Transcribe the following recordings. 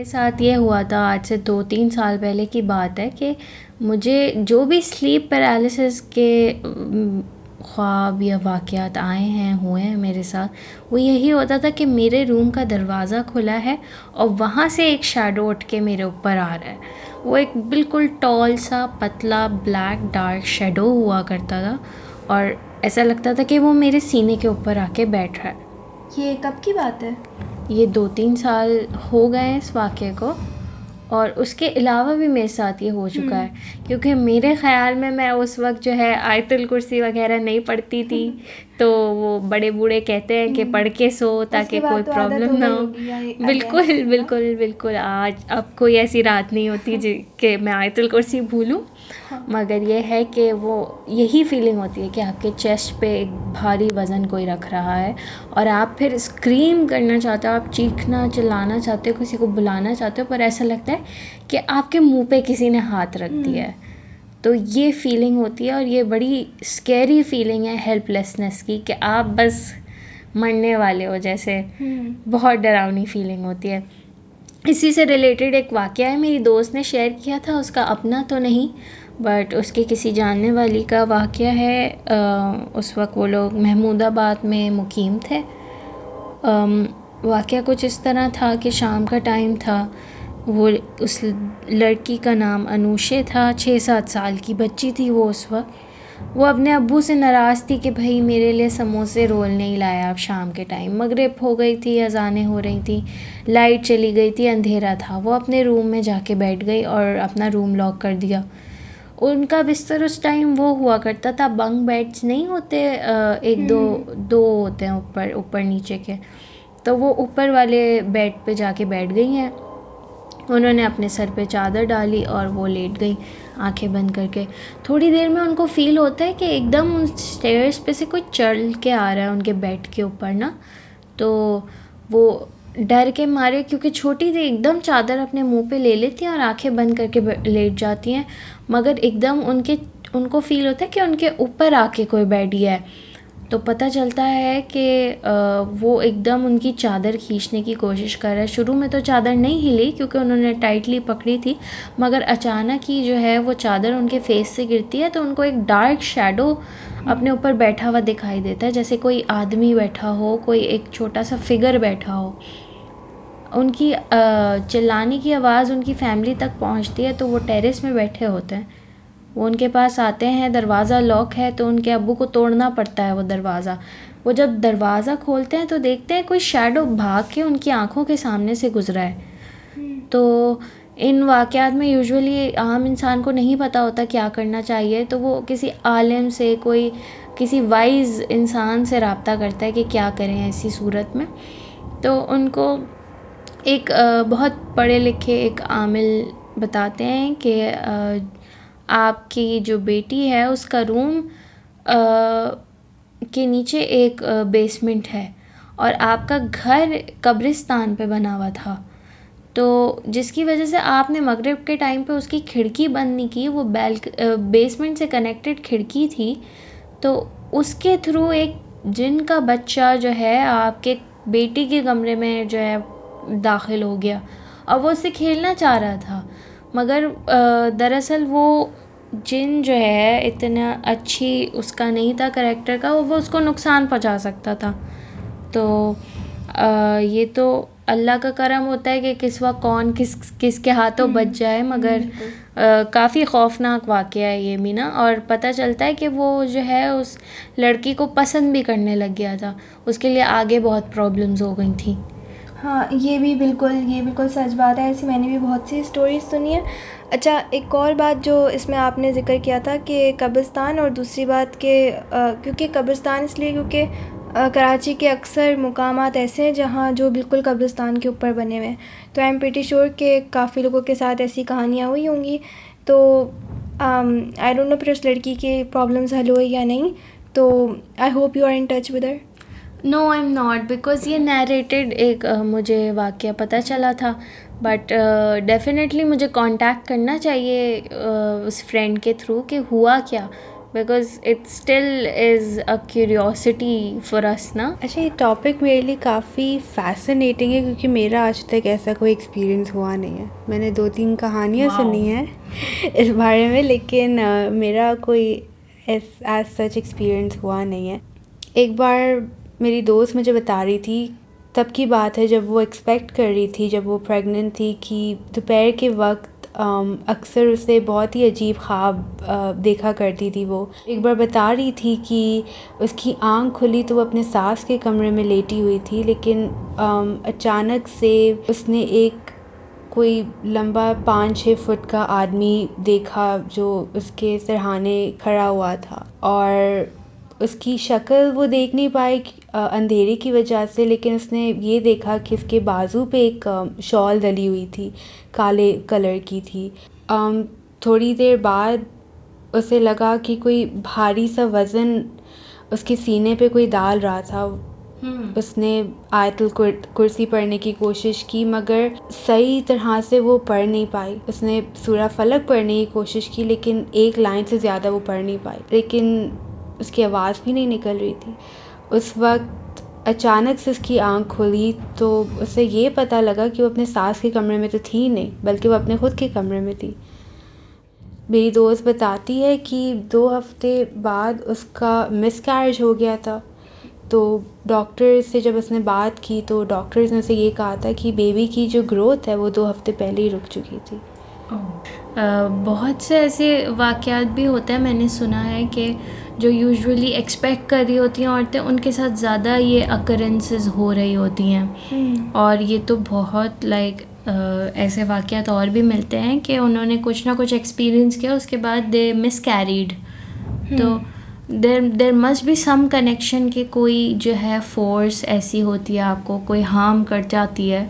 साथ ये हुआ था, आज से 2-3 साल पहले की बात है, कि मुझे जो भी स्लीप पैरालिसिस के ख्वाब या वाक़यात आए हैं, हुए हैं मेरे साथ, वो यही होता था कि मेरे रूम का दरवाज़ा खुला है और वहाँ से एक शैडो उठ के मेरे ऊपर आ रहा है। वो एक बिल्कुल टॉल सा पतला ब्लैक डार्क शैडो हुआ करता था और ऐसा लगता था कि वो मेरे सीने के ऊपर आके बैठ रहा है। ये कब की बात है? ये 2-3 साल हो गए हैं इस वाक़ये को, और उसके अलावा भी मेरे साथ ये हो चुका है, क्योंकि मेरे ख़्याल में मैं उस वक़्त जो है आयतुल कुर्सी वग़ैरह नहीं पढ़ती थी, तो वो बड़े बूढ़े कहते हैं कि पढ़ के सो ताकि कोई प्रॉब्लम ना हो। बिल्कुल बिल्कुल बिल्कुल, आज अब कोई ऐसी रात नहीं होती कि मैं आयतुल कुर्सी भूलूं। मगर ये है कि वो यही फीलिंग होती है कि आपके चेस्ट पे एक भारी वज़न कोई रख रहा है और आप फिर स्क्रीम करना चाहते हो, आप चीखना चिल्लाना चाहते हो, किसी को बुलाना चाहते हो, पर ऐसा लगता है कि आपके मुंह पे किसी ने हाथ रख दिया है। तो ये फीलिंग होती है और ये बड़ी स्कैरी फीलिंग है हेल्पलेसनेस की, कि आप बस मरने वाले हो जैसे। बहुत डरावनी फीलिंग होती है। इसी से रिलेटेड एक वाक़या है, मेरी दोस्त ने शेयर किया था, उसका अपना तो नहीं बट उसके किसी जानने वाली का वाक़या है। उस वक्त वो लोग महमूदाबाद में मुकीम थे। वाक़या कुछ इस तरह था कि शाम का टाइम था, वो उस लड़की का नाम अनूशे था, 6-7 साल की बच्ची थी वो उस वक्त। वो अपने अब्बू से नाराज़ थी कि भाई मेरे लिए समोसे रोल नहीं लाया। अब शाम के टाइम मगरिब हो गई थी, अज़ानें हो रही थी, लाइट चली गई थी, अंधेरा था। वो अपने रूम में जाके बैठ गई और अपना रूम लॉक कर दिया। उनका बिस्तर उस टाइम वो हुआ करता था, बंक बेड्स नहीं होते, एक दो होते हैं ऊपर ऊपर नीचे के, तो वो ऊपर वाले बेड पे जाके बैठ गई हैं। उन्होंने अपने सर पे चादर डाली और वो लेट गई आंखें बंद करके। थोड़ी देर में उनको फ़ील होता है कि एकदम उन स्टेयर्स पे से कोई चढ़ के आ रहा है उनके बेड के ऊपर ना। तो वो डर के मारे, क्योंकि छोटी थी, एकदम चादर अपने मुंह पे ले लेती हैं और आंखें बंद करके लेट जाती हैं। मगर एकदम उनको फ़ील होता है कि उनके ऊपर आके कोई बैठ गया है। तो पता चलता है कि वो एकदम उनकी चादर खींचने की कोशिश कर रहा है। शुरू में तो चादर नहीं हिली क्योंकि उन्होंने टाइटली पकड़ी थी, मगर अचानक ही जो है वो चादर उनके फेस से गिरती है, तो उनको एक डार्क शैडो अपने ऊपर बैठा हुआ दिखाई देता है, जैसे कोई आदमी बैठा हो, कोई एक छोटा सा फिगर बैठा हो। उनकी चिल्लाने की आवाज़ उनकी फैमिली तक पहुंचती है, तो वो टेरेस में बैठे होते हैं। वो उनके पास आते हैं, दरवाज़ा लॉक है, तो उनके अब्बू को तोड़ना पड़ता है वो दरवाज़ा। वो जब दरवाज़ा खोलते हैं तो देखते हैं कोई शैडो भाग के उनकी आंखों के सामने से गुजरा है। तो इन वाक़यात में यूजुअली आम इंसान को नहीं पता होता क्या करना चाहिए, तो वो किसी आलिम से, किसी वाइज़ इंसान से रब्ता करता है कि क्या करें ऐसी सूरत में। तो उनको एक बहुत पढ़े लिखे एक आमिल बताते हैं कि आपकी जो बेटी है उसका रूम के नीचे एक बेसमेंट है और आपका घर कब्रिस्तान पे बना हुआ था, तो जिसकी वजह से आपने मगरिब के टाइम पे उसकी खिड़की बंद नहीं की। वो बेसमेंट से कनेक्टेड खिड़की थी, तो उसके थ्रू एक जिन का बच्चा जो है आपके बेटी के कमरे में जो है दाखिल हो गया और वो उससे खेलना चाह रहा था। मगर दरअसल वो जिन जो है इतना अच्छी उसका नहीं था करैक्टर का, वो उसको नुकसान पहुंचा सकता था। तो ये तो अल्लाह का करम होता है कि किस वक्त कौन किसके हाथों बच जाए। मगर काफ़ी खौफनाक वाक़या है ये भी ना। और पता चलता है कि वो जो है उस लड़की को पसंद भी करने लग गया था, उसके लिए आगे बहुत प्रॉब्लम्स हो गई थी। हाँ, ये बिल्कुल सच बात है। ऐसी मैंने भी बहुत सी स्टोरीज़ सुनी है। अच्छा, एक और बात जो इसमें आपने ज़िक्र किया था कि कब्रिस्तान, और दूसरी बात कि क्योंकि कब्रिस्तान इसलिए क्योंकि कराची के अक्सर मुकामात ऐसे हैं जहाँ जो बिल्कुल कब्रिस्तान के ऊपर बने हुए हैं। तो आई एम प्रीटी श्योर कि काफ़ी लोगों के साथ ऐसी कहानियाँ हुई होंगी। तो आई डोंट नो फिर उस लड़की के प्रॉब्लम्स हल हुए या नहीं। तो I hope you are in touch with her. No I am not, because ये नैरेटेड एक मुझे वाक़या पता चला था, बट डेफ़िनेटली मुझे कांटेक्ट करना चाहिए उस फ्रेंड के थ्रू कि हुआ क्या, because it still is a curiosity for us ना। अच्छा, ये टॉपिक मेरे लिए काफ़ी फ़ैसिनेटिंग है क्योंकि मेरा आज तक ऐसा कोई एक्सपीरियंस हुआ नहीं है। मैंने 2-3 कहानियाँ सुनी हैं इस बारे में, लेकिन मेरा कोई एज सच एक्सपीरियंस हुआ नहीं है। एक बार मेरी दोस्त मुझे बता रही थी, तब की बात है जब वो एक्सपेक्ट कर रही थी, जब वो प्रेग्नेंट थी, कि दोपहर के वक्त अक्सर उसे बहुत ही अजीब ख्वाब देखा करती थी। वो एक बार बता रही थी कि उसकी आँख खुली तो वो अपने सास के कमरे में लेटी हुई थी, लेकिन अचानक से उसने एक कोई लंबा 5-6 फुट का आदमी देखा जो उसके सिरहाने खड़ा हुआ था, और उसकी शक्ल वो देख नहीं पाई अंधेरे की वजह से, लेकिन उसने ये देखा कि उसके बाजू पे एक शॉल डली हुई थी, काले कलर की थी। थोड़ी देर बाद उसे लगा कि कोई भारी सा वज़न उसके सीने पे कोई डाल रहा था। उसने आयतुल कुर्सी पढ़ने की कोशिश की, मगर सही तरह से वो पढ़ नहीं पाई। उसने सूरा फलक पढ़ने की कोशिश की, लेकिन एक लाइन से ज़्यादा वो पढ़ नहीं पाई, लेकिन उसकी आवाज़ भी नहीं निकल रही थी। उस वक्त अचानक से उसकी आँख खुली तो उसे ये पता लगा कि वो अपने सास के कमरे में तो थी नहीं, बल्कि वो अपने ख़ुद के कमरे में थी। मेरी दोस्त बताती है कि 2 हफ़्ते बाद उसका मिसकैरेज हो गया था। तो डॉक्टर से जब उसने बात की तो डॉक्टर्स ने उसे ये कहा था कि बेबी की जो ग्रोथ है वो 2 हफ़्ते पहले ही रुक चुकी थी। बहुत से ऐसे वाक़यात भी होते हैं, मैंने सुना है कि जो यूजुअली एक्सपेक्ट कर रही होती हैं औरतें, उनके साथ ज़्यादा ये अकरेंसेस हो रही होती हैं। और ये तो बहुत ऐसे वाक़यात और भी मिलते हैं कि उन्होंने कुछ ना कुछ एक्सपीरियंस किया, उसके बाद दे मिसकैरीड। तो there must be some connection कि कोई जो है फोर्स ऐसी होती है, आपको कोई हार्म कर जाती है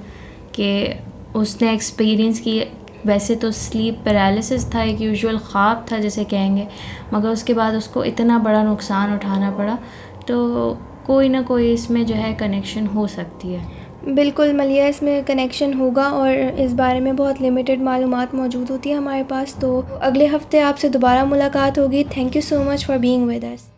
कि उसने एक्सपीरियंस की। वैसे तो स्लीप पैरालिसिस था, एक यूजुअल ख्वाब था जैसे कहेंगे, मगर उसके बाद उसको इतना बड़ा नुकसान उठाना पड़ा। तो कोई ना कोई इसमें जो है कनेक्शन हो सकती है। बिल्कुल मलिया, इसमें कनेक्शन होगा और इस बारे में बहुत लिमिटेड मालूमात मौजूद होती है हमारे पास। तो अगले हफ्ते आपसे दोबारा मुलाकात होगी। Thank you so much for being with us.